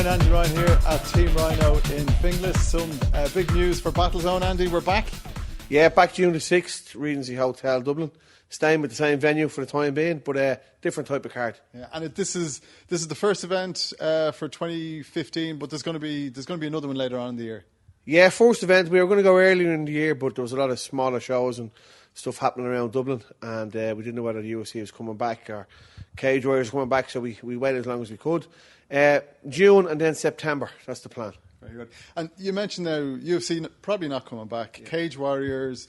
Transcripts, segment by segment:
Ryan, Andy Ryan here at Team Rhino in Finglas. Some big news for Battlezone, Andy. We're back. Yeah, back June the 6th, Regency Hotel, Dublin. Staying with the same venue for the time being, but different type of card. Yeah, and this is the first event for 2015, but there's going to be another one later on in the year. Yeah, first event. We were going to go earlier in the year, but there was a lot of smaller shows and stuff happening around Dublin, and we didn't know whether the UFC was coming back or Cage Warriors was coming back, so we waited as long as we could. June and then September. That's the plan. Very good. And you mentioned now UFC probably not coming back. Yeah. Cage Warriors,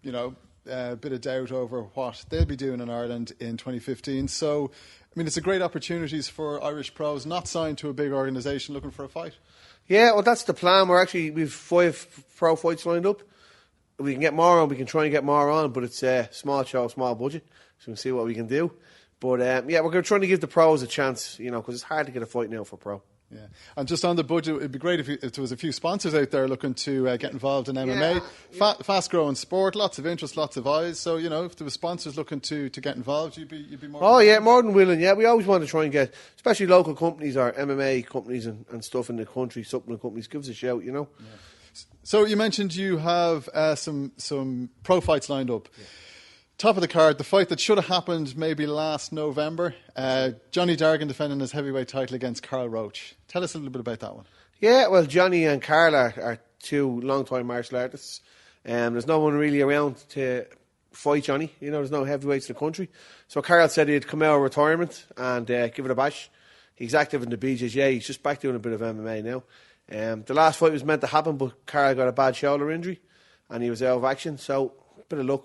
a bit of doubt over what they'll be doing in Ireland in 2015. So, I mean, it's a great opportunities for Irish pros not signed to a big organisation looking for a fight. Yeah, well, that's the plan. We've 5 pro fights lined up. We can get more on. We can try and get more on, but it's a small show, small budget, so we'll see what we can do. But we're trying to give the pros a chance, because it's hard to get a fight now for pro. Yeah, and just on the budget, it'd be great if there was a few sponsors out there looking to get involved in MMA. Yeah. Fast-growing sport, lots of interest, lots of eyes. So if there were sponsors looking to get involved, you'd be more. Oh yeah, more than willing. Yeah, we always want to try and get, especially local companies or MMA companies and stuff in the country, supplement companies. Give us a shout, Yeah. So you mentioned you have some pro fights lined up. Yeah. Top of the card, the fight that should have happened maybe last November. Johnny Dargan defending his heavyweight title against Carl Roach. Tell us a little bit about that one. Yeah, well, Johnny and Carl are 2 long-time martial artists. There's no one really around to fight Johnny. There's no heavyweights in the country. So Carl said he'd come out of retirement and give it a bash. He's active in the BJJ. He's just back doing a bit of MMA now. The last fight was meant to happen, but Carl got a bad shoulder injury and he was out of action. So, bit of luck.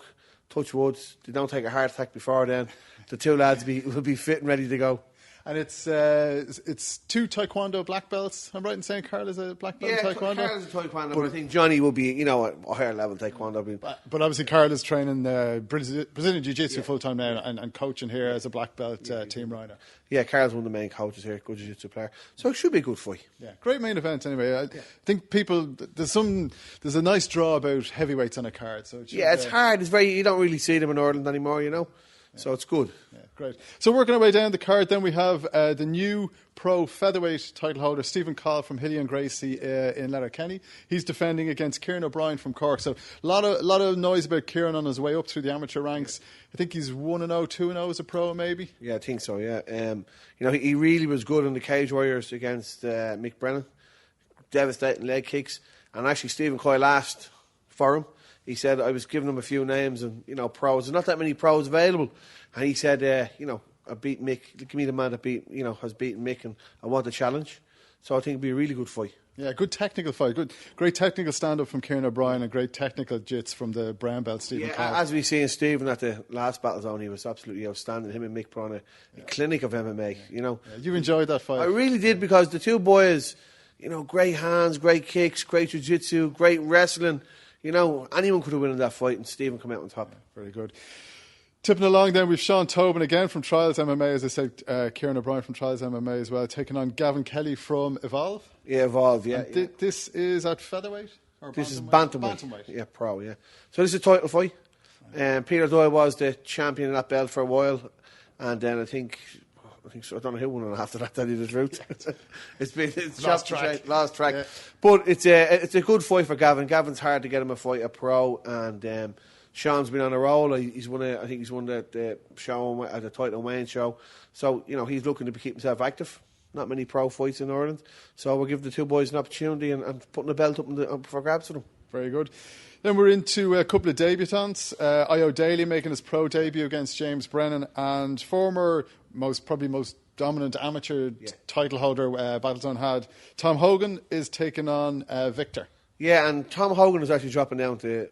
Touch wood, they don't take a heart attack before then. The 2 lads will be fit and ready to go. And it's 2 Taekwondo black belts. I'm right in saying Carl is a black belt in Taekwondo? Yeah, Carl is a Taekwondo, but I think Johnny will be, a higher level Taekwondo. But obviously Carl is training Brazilian Jiu-Jitsu full-time now and coaching here as a black belt Team Rhino. Yeah, Carl's one of the main coaches here, good Jiu-Jitsu player. So it should be a good fight. Yeah, great main event anyway. I think there's a nice draw about heavyweights on a card. So it's hard. It's you don't really see them in Ireland anymore, Yeah. So it's good. Yeah, great. So working our way down the card, then we have the new pro featherweight title holder, Stephen Call from Hilly and Gracie in Letterkenny. He's defending against Kieran O'Brien from Cork. So a lot of noise about Kieran on his way up through the amateur ranks. I think he's 1-0, 2-0 as a pro, maybe. Yeah, I think so. Yeah, he really was good in the Cage Warriors against Mick Brennan. Devastating leg kicks, and actually Stephen Coyle asked for him. He said, I was giving him a few names and, pros. There's not that many pros available. And he said, I beat Mick. Give me the man that has beaten Mick and I want the challenge. So I think it'll be a really good fight. Yeah, good technical fight. Great technical stand-up from Kieran O'Brien and great technical jits from the brown belt, Stephen Clark. As we see in Stephen at the last Battlezone, he was absolutely outstanding. Him and Mick put on a clinic of MMA, Yeah, you enjoyed that fight. I really did because the 2 boys, great hands, great kicks, great jiu-jitsu, great wrestling. Anyone could have won in that fight and Stephen come out on top. Yeah, very good. Tipping along then, we've Sean Tobin again from Trials MMA, as I said, Kieran O'Brien from Trials MMA as well, taking on Gavin Kelly from Evolve. Yeah, Evolve, yeah. This is at featherweight? This is bantamweight. Yeah, pro, yeah. So this is a title fight. Peter Doyle was the champion of that belt for a while, and then I think so. I don't know who won after that. Tell you the truth, it's lost track. Yeah. But it's a good fight for Gavin. Gavin's hard to get him a fight, a pro, and Sean's been on a roll. He's won the show at the Title Wayne show. So he's looking to keep himself active. Not many pro fights in Ireland, so we'll give the 2 boys an opportunity and putting the belt up for grabs for them. Very good. Then we're into a couple of debutants. Io Daly making his pro debut against James Brennan, and former most dominant amateur title holder Battlezone had Tom Hogan is taking on Victor. Yeah, and Tom Hogan is actually dropping down to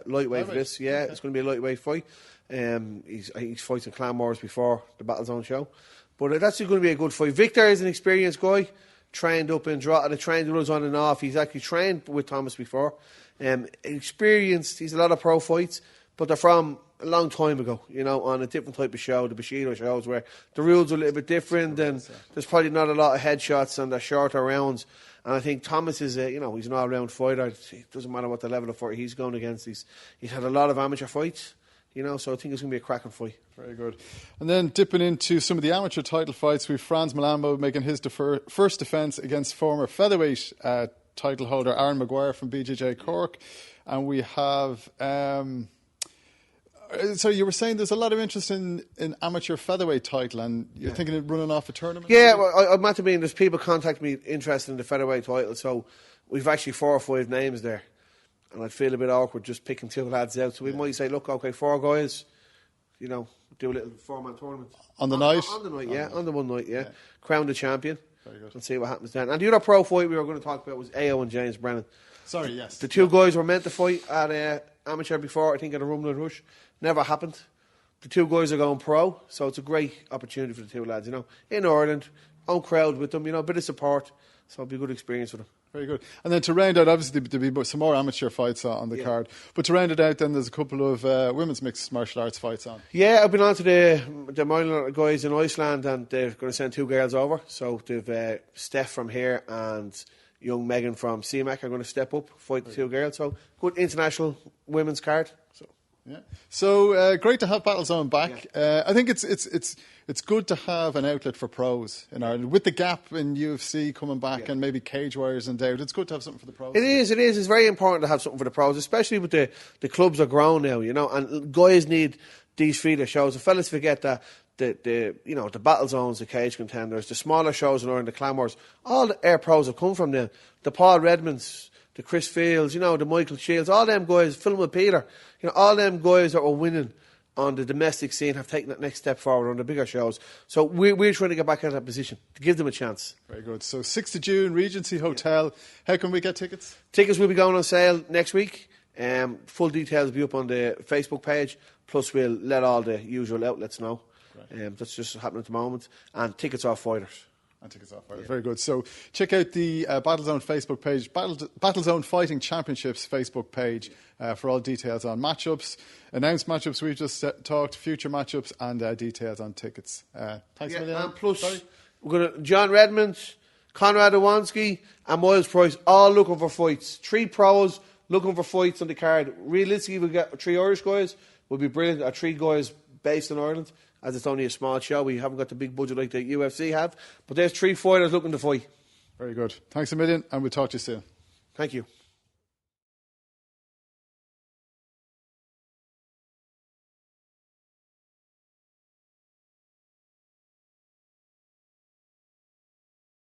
lightweight for this. Yeah, okay. It's going to be a lightweight fight. He's fought in Clanmores before the Battlezone show, but that's going to be a good fight. Victor is an experienced guy, trained up in Drogheda, trained runs on and off. He's actually trained with Thomas before. Experienced. He's a lot of pro fights, but they're from a long time ago, on a different type of show, the Bushido shows, where the rules are a little bit different and there's probably not a lot of headshots and they're shorter rounds. And I think Thomas is he's an all-round fighter. It doesn't matter what the level of fighter he's going against. He's had a lot of amateur fights. You know, so I think it's going to be a cracking fight. Very good. And then dipping into some of the amateur title fights, we've Franz Malambo making his first defence against former featherweight title holder Aaron Maguire from BJJ Cork. And we have... so you were saying there's a lot of interest in amateur featherweight title, and you're thinking of running off a tournament? Yeah, well, I'm at there's people contact me interested in the featherweight title, so we've actually 4 or 5 names there. And I'd feel a bit awkward just picking 2 lads out. So we might say, look, okay, 4 guys, you know, do a little 4-man tournament. On the night? On the night, yeah. On the one night, yeah. Crown the champion. Very good. And see what happens then. And the other pro fight we were going to talk about was AO and James Brennan. Sorry, yes. The 2 guys were meant to fight at amateur before, I think at a Rumble and Rush. Never happened. The 2 guys are going pro, so it's a great opportunity for the 2 lads, you know. In Ireland, own crowd with them, you know, a bit of support. So it'll be a good experience for them. Very good. And then to round out, obviously there'll be some more amateur fights on the card. But to round it out, then there's a couple of women's mixed martial arts fights on. Yeah, I've been on to the minor guys in Iceland, and they're going to send 2 girls over. So they've Steph from here and young Megan from CMAC are going to step up, fight the 2 girls. So good international women's card. So great to have Battlezone back. I think it's good to have an outlet for pros in Ireland. With the gap in UFC coming back and maybe Cage Warriors in doubt, it's good to have something for the pros. It is. It's very important to have something for the pros, especially with the clubs are grown now, you know, and guys need these feeder shows. The fellas forget that the battle zones, the Cage Contenders, the smaller shows in Ireland, the Claymores, all the air pros have come from them. The Paul Redmonds, the Chris Fields, you know, the Michael Shields, all them guys, Phil with Peter, you know, all them guys that were winning on the domestic scene have taken that next step forward on the bigger shows. So we're trying to get back into that position to give them a chance. Very good. So 6th of June, Regency Hotel. How can we get tickets? Tickets will be going on sale next week. Full details will be up on the Facebook page. Plus we'll let all the usual outlets know. That's just happening at the moment. And tickets are fighters. And tickets off. Very good. So check out the Battlezone Facebook page, Battlezone Fighting Championships Facebook page for all details on matchups, announced matchups we've just talked, future matchups, and details on tickets. Thanks a million. And plus, we're going to John Redmond, Conrad Iwanski, and Miles Price all looking for fights. 3 pros looking for fights on the card. Realistically, we'll get 3 Irish guys. Would be brilliant. Or 3 guys based in Ireland. As it's only a small show, we haven't got the big budget like the UFC have. But there's 3 fighters looking to fight. Very good. Thanks a million, and we'll talk to you soon. Thank you.